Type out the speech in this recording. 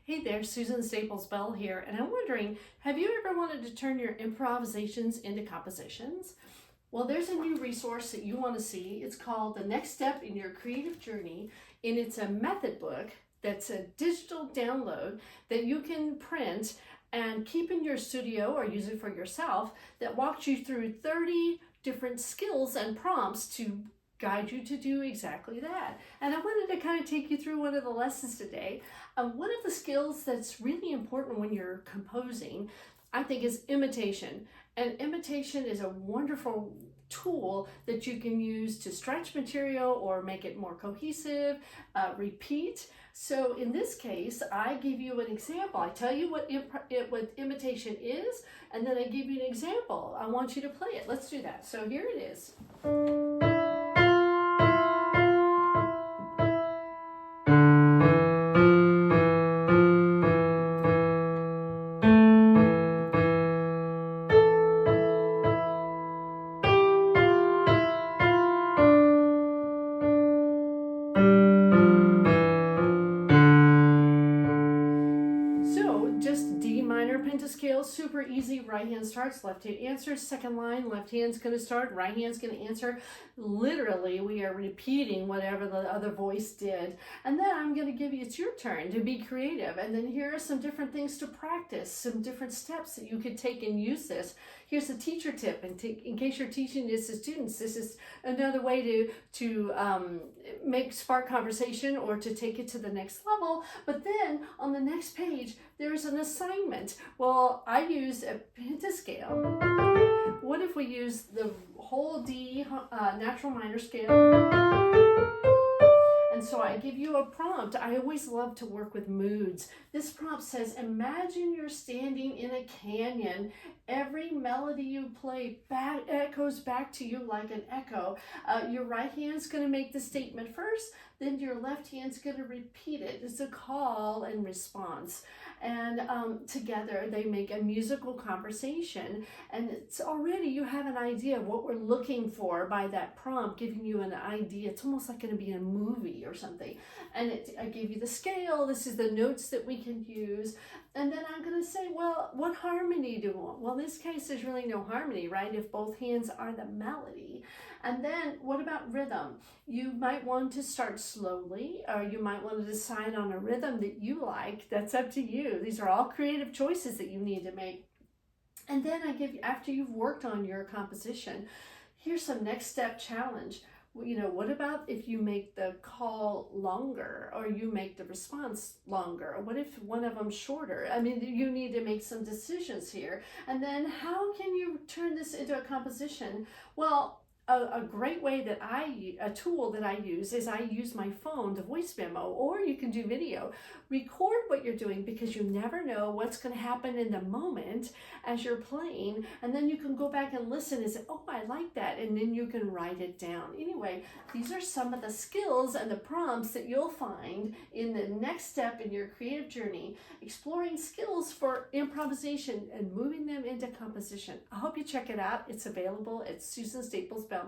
Hey there, Susan Staples Bell here, and I'm wondering, have you ever wanted to turn your improvisations into compositions? Well, there's a new resource that you want to see. It's called The Next Step in Your Creative Journey, and it's a method book that's a digital download that you can print and keep in your studio or use it for yourself, that walks you through 30 different skills and prompts to guide you to do exactly that. And I wanted to kind of take you through one of the lessons today. One of the skills that's really important when you're composing, I think, is imitation. And imitation is a wonderful tool that you can use to stretch material or make it more cohesive, repeat. So in this case, I give you an example. I tell you what imitation is, and then I give you an example. I want you to play it. Let's do that. So here it is. So just D minor pentascale, super easy. Right hand starts, left hand answers. Second line, left hand's going to start, right hand's going to answer. Literally, we are repeating whatever the other voice did. And then I'm going to give you, it's your turn to be creative. And then here are some different things to practice, some different steps that you could take and use this. Here's a teacher tip, and in case you're teaching this to students, this is another way to spark conversation or to take it to the next level. But then on the next page, there's an assignment. Well, I used a pentascale. What if we use the whole D natural minor scale? And so I give you a prompt. I always love to work with moods. This prompt says, imagine you're standing in a canyon. Every melody you play echoes back to you like an echo. Your right hand's going to make the statement first, then your left hand's going to repeat it. It's a call and response. And together they make a musical conversation. And it's already, you have an idea of what we're looking for by that prompt, giving you an idea. It's almost like going to be a movie or something. And I gave you the scale. This is the notes that we can use. And then I'm going to say, well, what harmony do you want? Well, in this case, there's really no harmony, right? If both hands are the melody. And then what about rhythm? You might want to start slowly, or you might want to decide on a rhythm that you like. That's up to you. These are all creative choices that you need to make. And then I give you, after you've worked on your composition, here's some next step challenge. You know, what about if you make the call longer, or you make the response longer? Or what if one of them shorter? I mean, you need to make some decisions here. And then how can you turn this into a composition? Well, a great way that a tool that I use is I use my phone to voice memo, or you can do video. Record what you're doing, because you never know what's going to happen in the moment as you're playing, and then you can go back and listen and say, oh, I like that, and then you can write it down. Anyway, these are some of the skills and the prompts that you'll find in the next step in your creative journey, exploring skills for improvisation and moving them into composition. I hope you check it out. It's available at susanstaplesbellmusic.com.